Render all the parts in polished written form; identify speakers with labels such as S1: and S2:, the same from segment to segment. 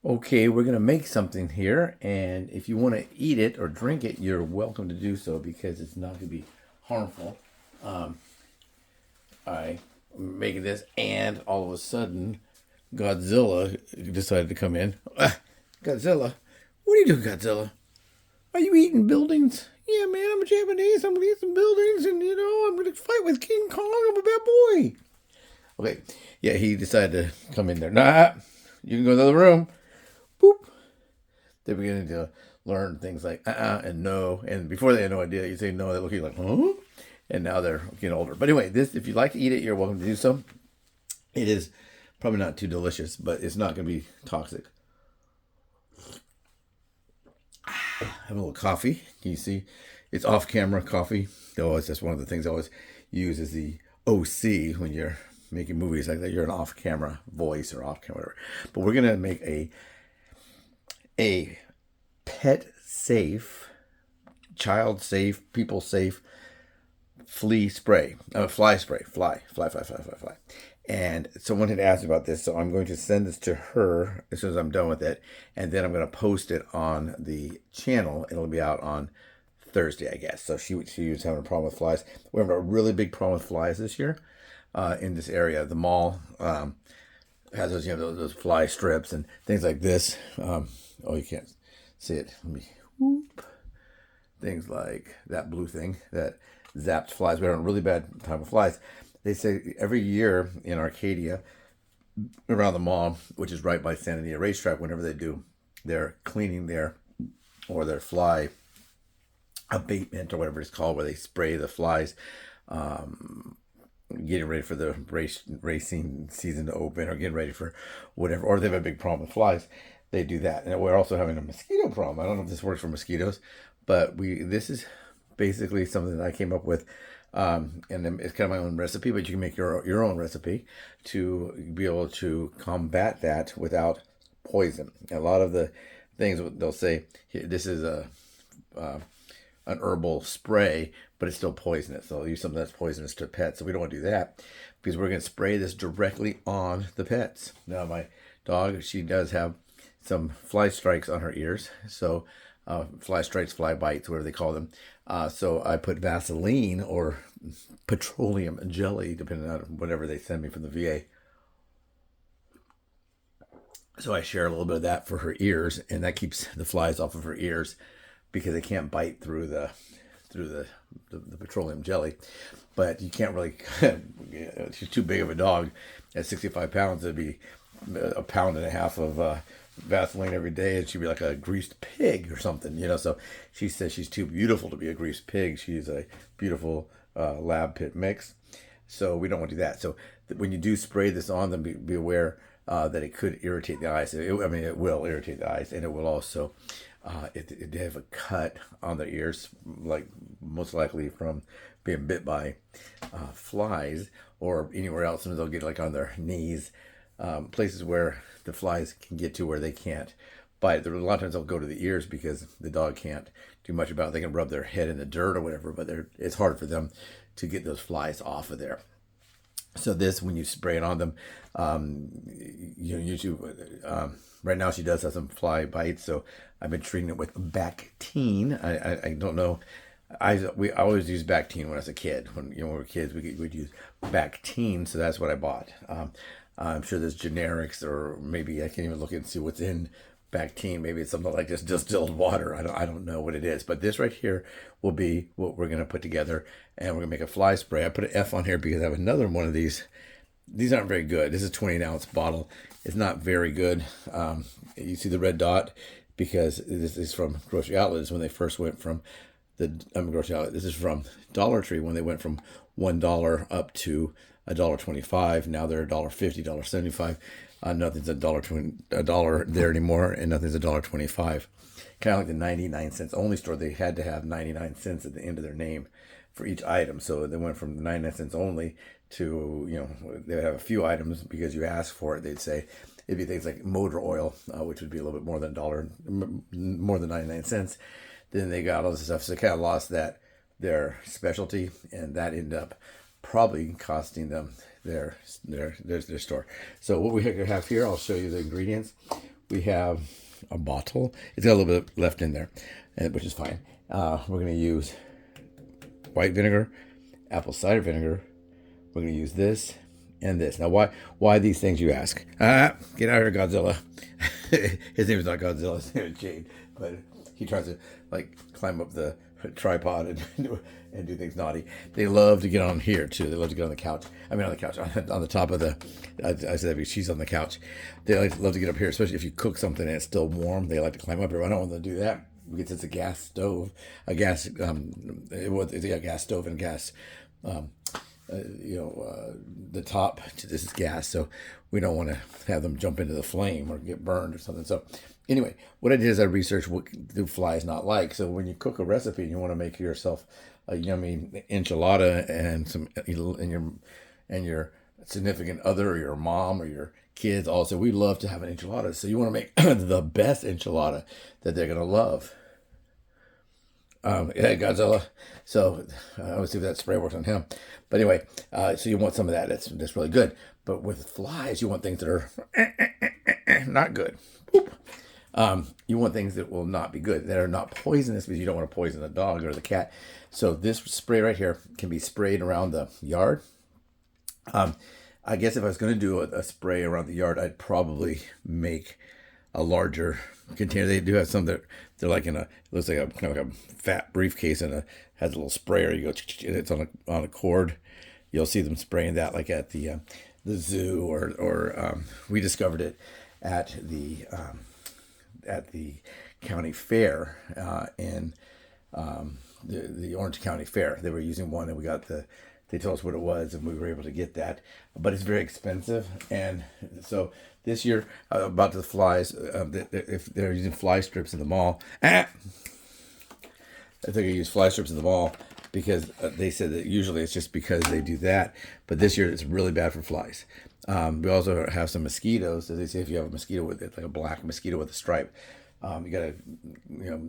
S1: Okay, we're gonna make something here, and if you want to eat it or drink it, you're welcome to do so because it's not gonna be harmful. Um, I'm making this, and all of a sudden, Godzilla decided to come in. Godzilla, what are you doing, Godzilla? Are you eating buildings? Yeah, man, I'm a Japanese. I'm gonna eat some buildings, and I'm gonna fight with King Kong. I'm a bad boy. Okay, yeah, he decided to come in there. Nah, you can go to the other room. Boop. They're beginning to learn things like and no. And before they had no idea, you say no, they look at you like, huh? And now they're getting older. But anyway, this, if you like to eat it, you're welcome to do so. It is probably not too delicious, but it's not going to be toxic. Have a little coffee. Can you see? It's off-camera coffee. That's one of the things I always use is the OC when you're making movies like that. You're an off-camera voice or off-camera, whatever. But we're gonna make a pet safe, child safe, people safe flea spray, fly spray, fly. And someone had asked about this, so I'm going to send this to her as soon as I'm done with it, and then I'm going to post it on the channel. It'll be out on Thursday, I guess. So she was having a problem with flies. We're having a really big problem with flies this year in this area. The mall has those, those fly strips and things like this. Oh, you can't see it. Let me whoop. Things like that blue thing that zapped flies. We're having a really bad time with flies. They say every year in Arcadia, around the mall, which is right by San Diego Racetrack, whenever they do their cleaning there or their fly abatement or whatever it's called, where they spray the flies, getting ready for the racing season to open or getting ready for whatever, or they have a big problem with flies, they do that. And we're also having a mosquito problem. I don't know if this works for mosquitoes, but this is basically something that I came up with. And it's kind of my own recipe, but you can make your own recipe to be able to combat that without poison. A lot of the things they'll say, this is an herbal spray, but it's still poisonous. So they'll use something that's poisonous to pets. So we don't want to do that because we're going to spray this directly on the pets. Now, my dog, she does have some fly strikes on her ears. So fly strikes, fly bites, whatever they call them. So I put Vaseline or petroleum jelly, depending on whatever they send me from the VA. So I share a little bit of that for her ears, and that keeps the flies off of her ears because they can't bite through the petroleum jelly. But you can't really. She's too big of a dog. At 65 pounds, it'd be a pound and a half of Vaseline every day, and she'd be like a greased pig or something. So she says she's too beautiful to be a greased pig. She's a beautiful lab pit mix. So we don't want to do that. So when you do spray this on them, be aware that it could irritate the eyes. It will irritate the eyes, and it will also they have a cut on their ears, like most likely from being bit by flies or anywhere else, and they'll get like on their knees, places where the flies can get to where they can't bite. A lot of times they'll go to the ears because the dog can't do much about it. They can rub their head in the dirt or whatever, but it's hard for them to get those flies off of there. So this, when you spray it on them, usually, right now she does have some fly bites, so I've been treating it with Bactine. I don't know. We always used Bactine when I was a kid. When we were kids, we'd use Bactine, so that's what I bought. I'm sure there's generics, or maybe I can't even look and see what's in Bactine. Maybe it's something like just distilled water. I don't know what it is, but this right here will be what we're gonna put together, and we're gonna make a fly spray. I put an F on here because I have another one of these. These aren't very good. This is a 28-ounce bottle. It's not very good. You see the red dot because this is from Grocery Outlets when they first went from Grocery Outlet. This is from Dollar Tree when they went from $1 up to $1.25. Now they're $1.50, $1.75. Nothing's $1 there anymore, and nothing's $1.25. Kind of like the 99 cents only store. They had to have 99 cents at the end of their name for each item. So they went from 99 cents only to, they would have a few items because you asked for it. They'd say it'd be things like motor oil, which would be a little bit more than more than 99 cents. Then they got all this stuff. So they kind of lost their specialty, and that ended up probably costing them their store. So what we have here, I'll show you the ingredients. we have a bottle. It's got a little bit left in there, which is fine. We're going to use white vinegar, apple cider vinegar. We're going to use this and this. Now, why these things, you ask? Get out of here, Godzilla. His name is not Godzilla, his name is Jade. But he tries to, like, climb up the tripod and do things naughty. They love to get on here, too. They love to get on the couch. I mean, on the couch, on the top of the, I said she's on the couch. They love to get up here, especially if you cook something and it's still warm. They like to climb up here. I don't want them to do that because it's a gas stove. It's a gas stove and gas, the top to this is gas, so we don't want to have them jump into the flame or get burned or something. So anyway, what I did is I researched what do flies not like. So when you cook a recipe and you want to make yourself a yummy enchilada and your significant other or your mom or your kids also, we love to have an enchilada. So you want to make the best enchilada that they're gonna love. Yeah, Godzilla. So let's see if that spray works on him. But anyway, so you want some of that. That's really good. But with flies, you want things that are not good. You want things that will not be good, that are not poisonous, because you don't want to poison the dog or the cat. So this spray right here can be sprayed around the yard. I guess if I was going to do a spray around the yard, I'd probably make a larger container. They do have some that they're like it looks like a kind of like a fat briefcase and has a little sprayer. You go, and it's on a cord. You'll see them spraying that like at the zoo or we discovered it at the county fair in the Orange County Fair. They were using one, and they told us what it was, and we were able to get that. But it's very expensive, and so this year about the flies, if they're using fly strips in the mall, I think I use fly strips in the mall because they said that usually it's just because they do that, but this year it's really bad for flies. We also have some mosquitoes. As they say, if you have a mosquito with it, like a black mosquito with a stripe, you gotta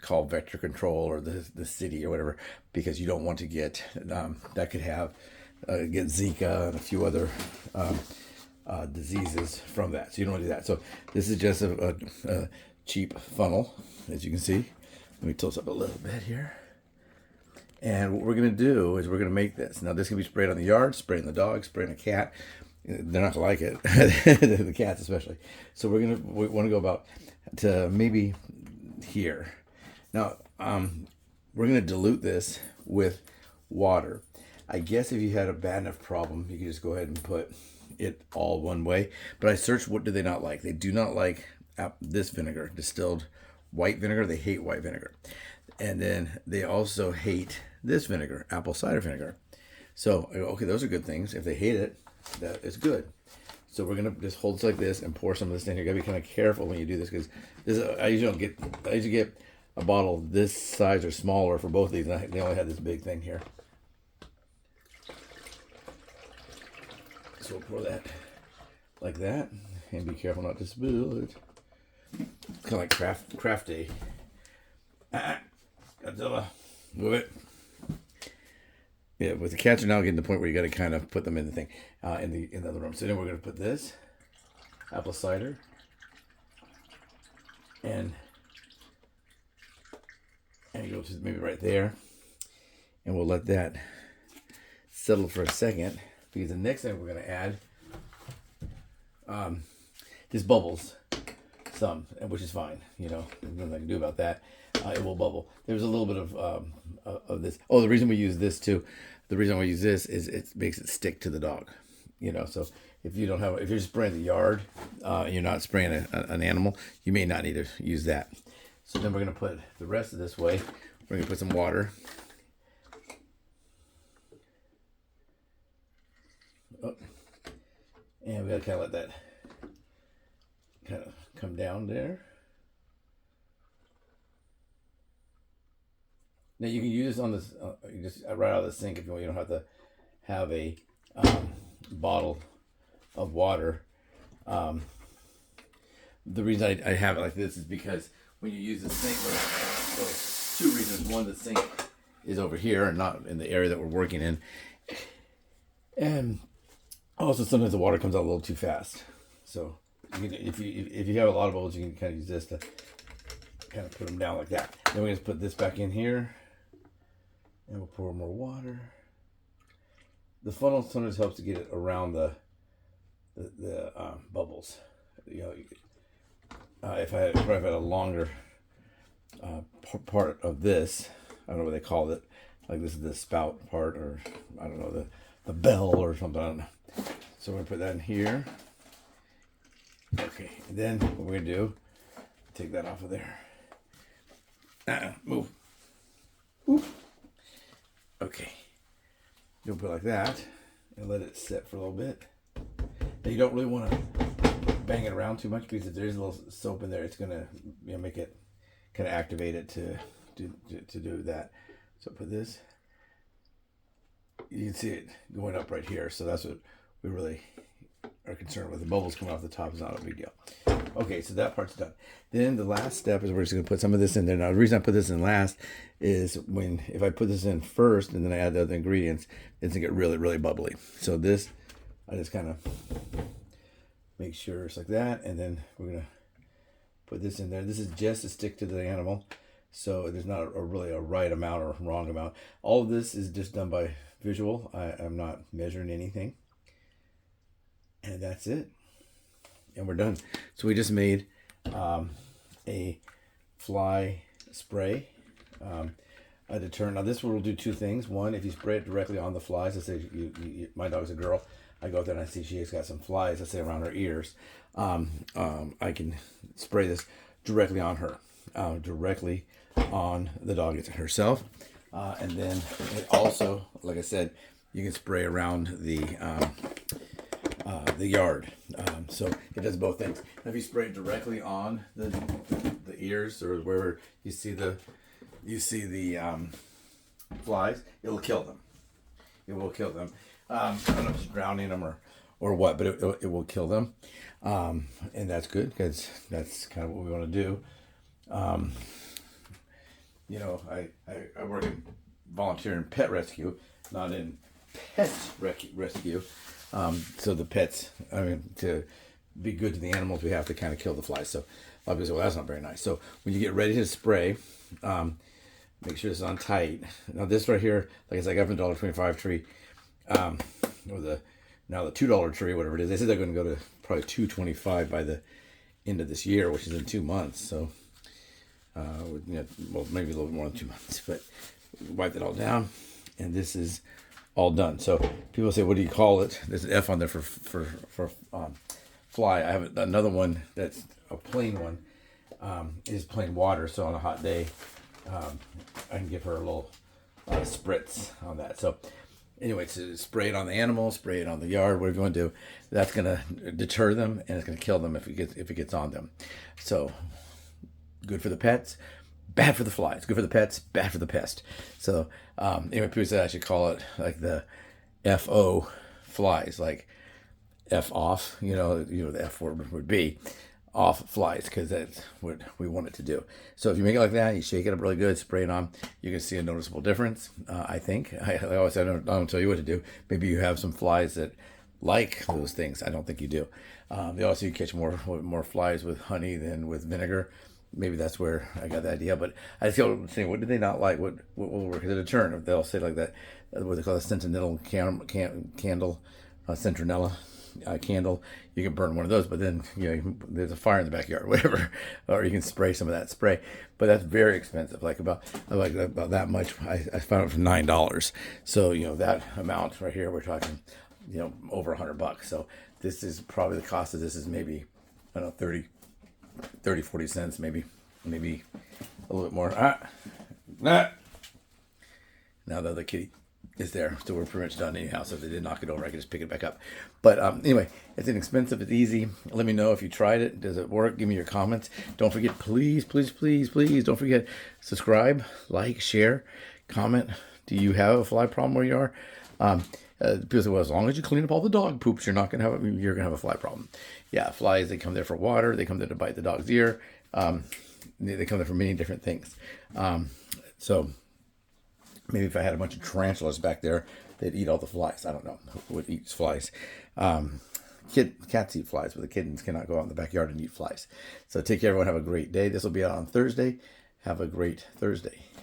S1: call vector control or the city or whatever, because you don't want to get that could have get Zika and a few other diseases from that. So you don't want to do that. So this is just a cheap funnel, as you can see. Let me tilt up a little bit here. And what we're going to do is we're going to make this. Now this can be sprayed on the yard, spraying the dog, spraying a cat. They're not going to like it, the cats especially. So we want to go about to maybe here. Now we're going to dilute this with water. I guess if you had a bad enough problem, you could just go ahead and put it all one way. But I searched what do they not like. They do not like this vinegar, distilled white vinegar. They hate white vinegar. And then they also hate this vinegar, apple cider vinegar. So, okay, those are good things. If they hate it, that is good. So we're going to just hold it like this and pour some of this in. You got to be kind of careful when you do this, because I usually get a bottle this size or smaller for both of these. And they only had this big thing here. So we'll pour that like that, and be careful not to spill it. It's kind of like craft day. Godzilla, move it. Yeah, with the cats are now getting to the point where you got to kind of put them in the thing, in the other room. So then we're going to put this apple cider and go to maybe right there, and we'll let that settle for a second, because the next thing we're going to add just bubbles some, which is fine. There's nothing I can do about that. It will bubble. There's a little bit of this. Oh, the reason we use this too, the reason we use this is it makes it stick to the dog. So if you're just spraying the yard, and you're not spraying an animal, you may not need to use that. So then we're going to put the rest of this way. We're going to put some water. Oh. And we got to kind of let that kind of come down there. Now you can use this on this, just right out of the sink if you want. You don't have to have a bottle of water. The reason I have it like this is because when you use the sink, well, 2 reasons. One, the sink is over here and not in the area that we're working in. And also sometimes the water comes out a little too fast. So if you have a lot of bubbles, you can kind of use this to kind of put them down like that. Then we just put this back in here, and we'll pour more water. The funnel sometimes helps to get it around the bubbles. You know, if I had a longer part of this, I don't know what they call it. Like this is the spout part, or I don't know, the bell or something. I don't know. So we're gonna put that in here. Okay, and then what we're gonna do, take that off of there. Move. Oof. Okay. You'll put it like that and let it sit for a little bit. Now you don't really want to bang it around too much, because if there's a little soap in there, it's gonna, you know, make it kind of activate it to do that. So put this. You can see it going up right here. So that's what we really are concerned with. The bubbles coming off the top is not a big deal. Okay, so that part's done. Then the last step is we're just going to put some of this in there. Now, the reason I put this in last is if I put this in first and then I add the other ingredients, it's going to get really, really bubbly. So this, I just kind of make sure it's like that. And then we're going to put this in there. This is just to stick to the animal. So there's not really a right amount or wrong amount. All of this is just done by visual. I'm not measuring anything. And that's it. And we're done. So we just made a fly spray. A deterrent. Now this will do two things. One, if you spray it directly on the flies, let's say my dog's a girl, I go up there and I see she's got some flies, let's say around her ears. I can spray this directly on her, directly on the dog herself. And then it also, like I said, you can spray around the yard. So it does both things. Now, if you spray it directly on the ears or wherever you see the flies, it'll kill them. It will kill them. I don't know if it's drowning them or what, but it will kill them. And that's good, because that's kind of what we want to do. You know, I work in volunteer in pet rescue, not in pest rescue. So the pets, I mean, to be good to the animals, we have to kind of kill the flies. So obviously, well, that's not very nice. So when you get ready to spray, make sure it's on tight. Now this right here, like I said, I got from the $1.25 tree, or the $2 tree, whatever it is. They said they're going to go to probably $2.25 by the end of this year, which is in 2 months. So, well, maybe a little bit more than 2 months. But wipe it all down, and this is all done. So people say, what do you call it? There's an F on there for fly. I have another one that's a plain one, is plain water. So on a hot day, I can give her a little spritz on that. So anyway, so spray it on the animal, spray it on the yard, whatever you want to do. That's going to deter them, and it's going to kill them if it gets on them. So good for the pets, bad for the flies. Good for the pets, bad for the pest. So anyway, people say I should call it like the FO flies, like F off. You know the F word would be off flies, because that's what we want it to do. So if you make it like that, you shake it up really good, spray it on, you can see a noticeable difference. I think. I always say I don't tell you what to do. Maybe you have some flies that like those things. I don't think you do. They also, you catch more flies with honey than with vinegar. Maybe that's where I got the idea. But I feel saying, what do they not like? What will work as a deterrent? They'll say like that, what they call a sentinel candle, centinela candle. You can burn one of those, but then there's a fire in the backyard, whatever, or you can spray some of that spray. But that's very expensive, like about that much. I found it for $9. So that amount right here, we're talking over $100. So this is probably the cost of this is maybe, I don't know, 40 cents, maybe a little bit more. Now the other kitty is there, so we're pretty much done anyhow. So if they did knock it over, I can just pick it back up. But anyway, it's inexpensive, it's easy. Let me know if you tried it. Does it work? Give me your comments. Don't forget, please don't forget, subscribe, like, share, comment. Do you have a fly problem where you are? People say, well, as long as you clean up all the dog poops, you're gonna have a fly problem. Yeah, flies, they come there for water, they come there to bite the dog's ear, they come there for many different things. So maybe if I had a bunch of tarantulas back there, they'd eat all the flies. I don't know what eats flies. Cats eat flies, but the kittens cannot go out in the backyard and eat flies. So take care, everyone. Have a great day. This will be out on Thursday. Have a great Thursday.